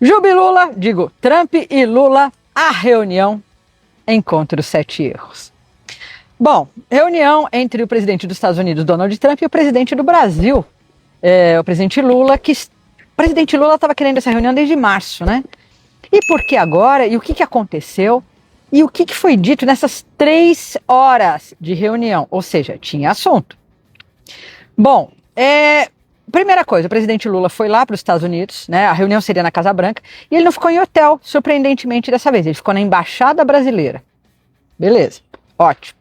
Jubilula, digo, Trump e Lula, a reunião, encontra os 7 erros. Bom, reunião entre o presidente dos Estados Unidos, Donald Trump, e o presidente do Brasil, o presidente Lula, que o presidente Lula estava querendo essa reunião desde março, né? E por que agora? E o que aconteceu? E o que foi dito nessas 3 horas de reunião? Ou seja, tinha assunto. Bom, primeira coisa, o presidente Lula foi lá para os Estados Unidos, né? A reunião seria na Casa Branca, e ele não ficou em hotel, surpreendentemente dessa vez, ele ficou na Embaixada Brasileira. Beleza, ótimo.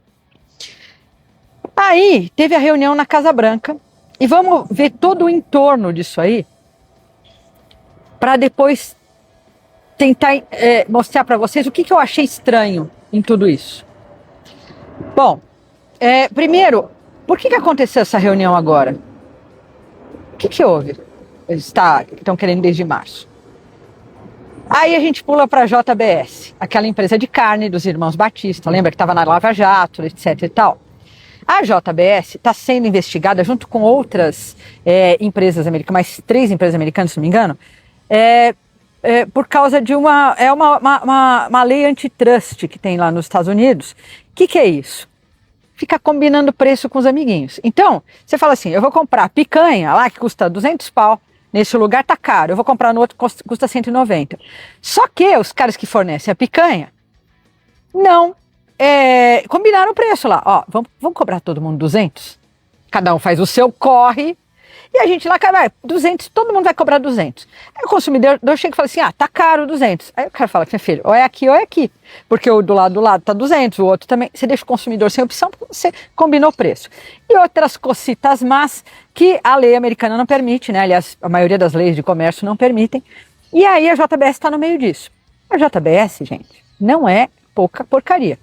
Aí teve a reunião na Casa Branca, e vamos ver todo o entorno disso aí, para depois tentar mostrar para vocês o que eu achei estranho em tudo isso. Bom, primeiro, por que aconteceu essa reunião agora? O que houve? Eles estão querendo desde março. Aí a gente pula para a JBS, aquela empresa de carne dos irmãos Batista, lembra que estava na Lava Jato, etc e tal. A JBS está sendo investigada junto com outras empresas americanas, mais 3 empresas americanas, se não me engano, por causa de uma lei antitrust que tem lá nos Estados Unidos. O que é isso? Fica combinando preço com os amiguinhos. Então, você fala assim, eu vou comprar picanha lá que custa 200 pau, nesse lugar tá caro, eu vou comprar no outro que custa 190. Só que os caras que fornecem a picanha não combinaram o preço lá. Ó, vamos cobrar todo mundo 200? Cada um faz o seu corre. E a gente lá, 200, todo mundo vai cobrar 200. Aí o consumidor chega e fala assim, tá caro 200. Aí o cara fala, meu filho, ou é aqui ou é aqui. Porque o do lado tá 200, o outro também. Você deixa o consumidor sem opção porque você combinou o preço. E outras cocitas más que a lei americana não permite, né? Aliás, a maioria das leis de comércio não permitem. E aí a JBS está no meio disso. A JBS, gente, não é pouca porcaria.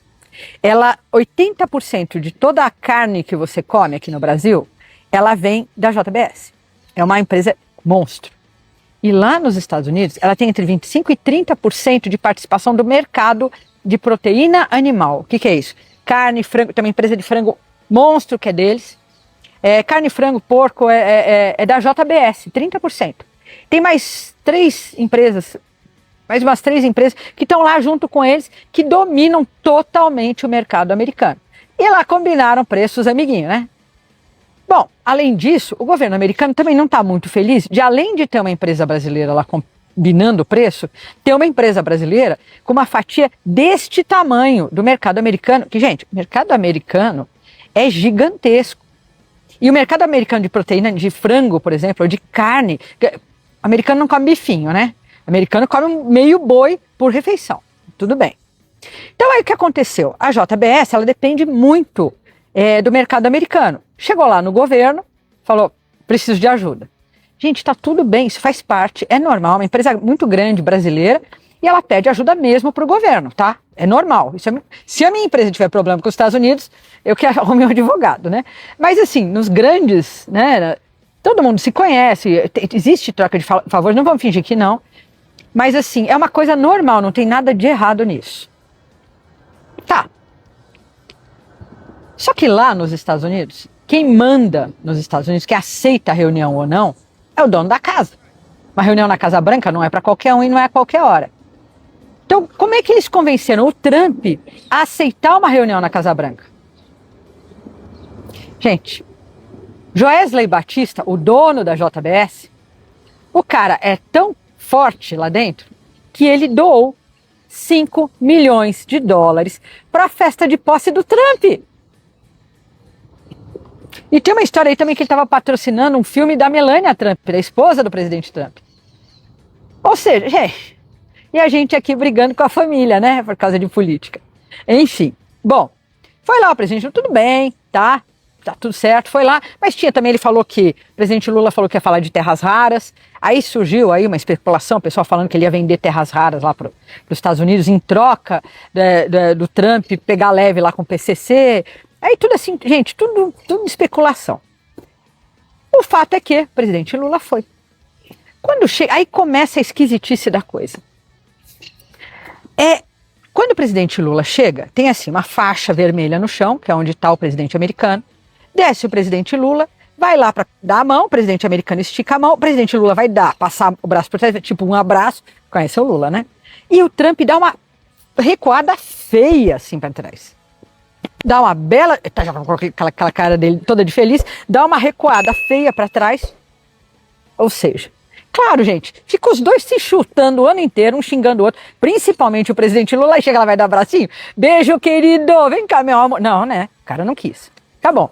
80% de toda a carne que você come aqui no Brasil, ela vem da JBS. É uma empresa monstro. E lá nos Estados Unidos, ela tem entre 25% e 30% de participação do mercado de proteína animal. O que é isso? Carne, frango, tem uma empresa de frango monstro que é deles. Carne, frango, porco é da JBS, 30%. Tem mais 3 empresas, mais umas 3 empresas que estão lá junto com eles, que dominam totalmente o mercado americano. E lá combinaram preços amiguinho, né? Bom, além disso, o governo americano também não está muito feliz de, além de ter uma empresa brasileira lá combinando o preço, ter uma empresa brasileira com uma fatia deste tamanho do mercado americano, que, gente, o mercado americano é gigantesco. E o mercado americano de proteína, de frango, por exemplo, ou de carne, o americano não come bifinho, né? O americano come meio boi por refeição. Tudo bem. Então aí o que aconteceu? A JBS, ela depende muito do mercado americano. Chegou lá no governo, falou, preciso de ajuda. Gente, tá tudo bem, isso faz parte, é normal, uma empresa muito grande brasileira, e ela pede ajuda mesmo para o governo, tá? É normal. Se a minha empresa tiver problema com os Estados Unidos, eu quero arrumar um advogado, né? Mas assim, nos grandes, né, todo mundo se conhece, existe troca de favores, não vamos fingir que não, mas assim, é uma coisa normal, não tem nada de errado nisso. Tá. Só que lá nos Estados Unidos, quem manda nos Estados Unidos, que aceita a reunião ou não, é o dono da casa. Uma reunião na Casa Branca não é para qualquer um e não é a qualquer hora. Então, como é que eles convenceram o Trump a aceitar uma reunião na Casa Branca? Gente, Joesley Batista, o dono da JBS, o cara é tão forte lá dentro que ele doou 5 milhões de dólares para a festa de posse do Trump. E tem uma história aí também que ele estava patrocinando um filme da Melania Trump, da esposa do presidente Trump. Ou seja, gente, e a gente aqui brigando com a família, né, por causa de política. Enfim, bom, foi lá o presidente, tudo bem, tá tudo certo, foi lá, mas tinha também, ele falou que, o presidente Lula falou que ia falar de terras raras, aí surgiu aí uma especulação, o pessoal falando que ele ia vender terras raras lá para os Estados Unidos em troca do Trump pegar leve lá com o PCC, aí tudo assim, gente, tudo especulação. O fato é que o presidente Lula foi. Quando chega, aí começa a esquisitice da coisa. Quando o presidente Lula chega, tem assim uma faixa vermelha no chão, que é onde está o presidente americano, desce o presidente Lula, vai lá para dar a mão, o presidente americano estica a mão, o presidente Lula vai passar o braço por trás, tipo um abraço, Conhece o Lula, né? E o Trump dá uma recuada feia assim para trás. Dá uma bela, aquela cara dele toda de feliz, dá uma recuada feia para trás. Ou seja, claro, gente, fica os dois se chutando o ano inteiro, um xingando o outro, principalmente o presidente Lula, e chega lá, vai dar abracinho, beijo querido, vem cá meu amor. Não, né, o cara não quis. Tá bom.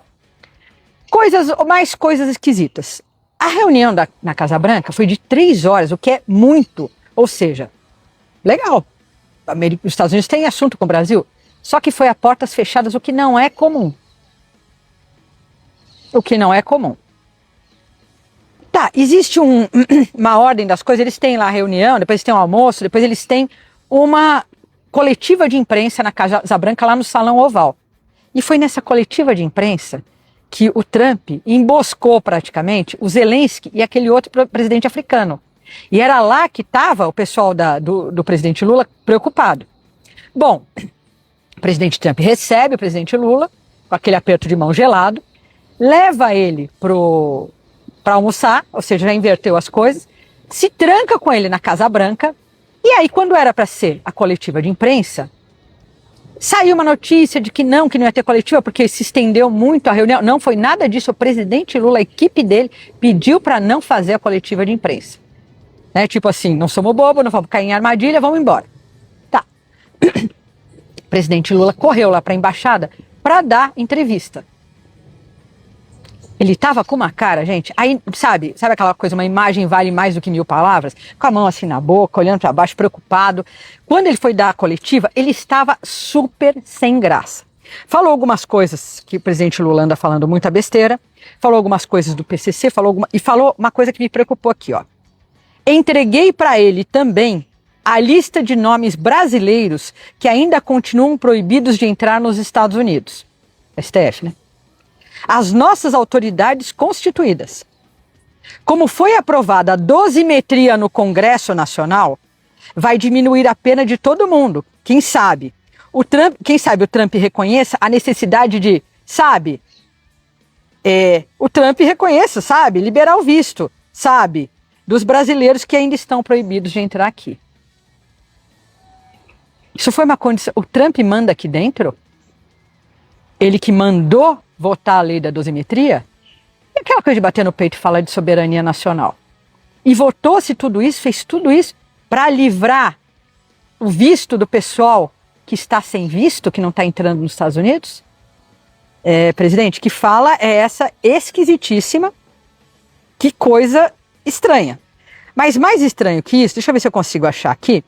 Mais coisas esquisitas. A reunião na Casa Branca foi de 3 horas, o que é muito, ou seja, legal. Os Estados Unidos têm assunto com o Brasil, só que foi a portas fechadas, o que não é comum. O que não é comum. Tá, existe uma ordem das coisas, eles têm lá a reunião, depois tem um almoço, depois eles têm uma coletiva de imprensa na Casa Branca, lá no Salão Oval. E foi nessa coletiva de imprensa que o Trump emboscou praticamente o Zelensky e aquele outro presidente africano. E era lá que estava o pessoal do presidente Lula preocupado. Bom, o presidente Trump recebe o presidente Lula, com aquele aperto de mão gelado, leva ele para almoçar, ou seja, já inverteu as coisas, se tranca com ele na Casa Branca, e aí quando era para ser a coletiva de imprensa, saiu uma notícia de que não ia ter coletiva, porque se estendeu muito a reunião. Não foi nada disso, o presidente Lula, a equipe dele, pediu para não fazer a coletiva de imprensa. Né? Tipo assim, não somos bobos, não vamos cair em armadilha, vamos embora. Tá. O presidente Lula correu lá para a embaixada para dar entrevista. Ele estava com uma cara, gente, aí, sabe aquela coisa, uma imagem vale mais do que 1000 palavras? Com a mão assim na boca, olhando para baixo, preocupado. Quando ele foi dar a coletiva, ele estava super sem graça. Falou algumas coisas que o presidente Lula anda falando muita besteira, falou algumas coisas do PCC, e falou uma coisa que me preocupou aqui, ó. Entreguei para ele também a lista de nomes brasileiros que ainda continuam proibidos de entrar nos Estados Unidos. STF, né? As nossas autoridades constituídas. Como foi aprovada a dosimetria no Congresso Nacional, vai diminuir a pena de todo mundo. Quem sabe o Trump reconheça a necessidade de, o Trump reconheça, liberar o visto, dos brasileiros que ainda estão proibidos de entrar aqui. Isso foi uma condição. O Trump manda aqui dentro? Ele que mandou votar a lei da dosimetria? E aquela coisa de bater no peito e falar de soberania nacional? E votou-se tudo isso, fez tudo isso para livrar o visto do pessoal que está sem visto, que não está entrando nos Estados Unidos? Presidente, que fala é essa esquisitíssima, que coisa estranha. Mas mais estranho que isso, deixa eu ver se eu consigo achar aqui,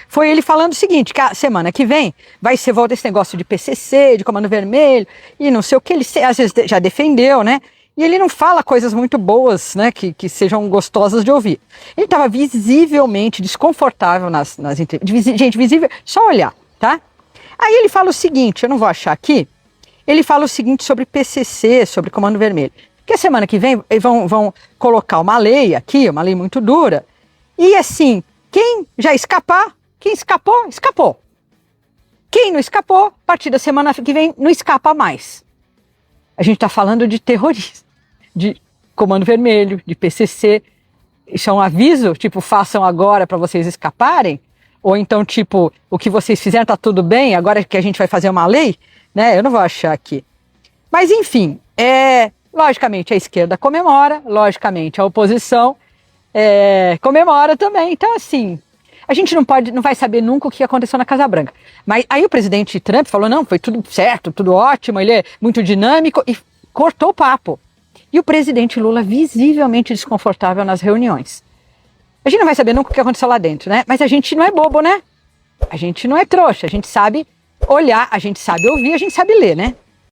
foi ele falando o seguinte, que a semana que vem vai ser volta esse negócio de PCC, de Comando Vermelho, e não sei o que, ele às vezes já defendeu, né? E ele não fala coisas muito boas, né, que sejam gostosas de ouvir. Ele estava visivelmente desconfortável nas entrevistas. Gente, visível, só olhar, tá? Aí ele fala o seguinte, eu não vou achar aqui, ele fala o seguinte sobre PCC, sobre Comando Vermelho. Que a semana que vem vão colocar uma lei aqui, uma lei muito dura, e assim, quem já escapar, quem escapou, escapou. Quem não escapou, a partir da semana que vem, não escapa mais. A gente está falando de terrorismo, de Comando Vermelho, de PCC. Isso é um aviso, tipo, façam agora para vocês escaparem? Ou então, tipo, o que vocês fizeram está tudo bem, agora que a gente vai fazer uma lei? Né? Eu não vou achar aqui. Mas, enfim, logicamente a esquerda comemora, logicamente a oposição comemora também. Então, assim, a gente não vai saber nunca o que aconteceu na Casa Branca. Mas aí o presidente Trump falou, não, foi tudo certo, tudo ótimo, ele é muito dinâmico, e cortou o papo. E o presidente Lula visivelmente desconfortável nas reuniões. A gente não vai saber nunca o que aconteceu lá dentro, né? Mas a gente não é bobo, né? A gente não é trouxa, a gente sabe olhar, a gente sabe ouvir, a gente sabe ler, né?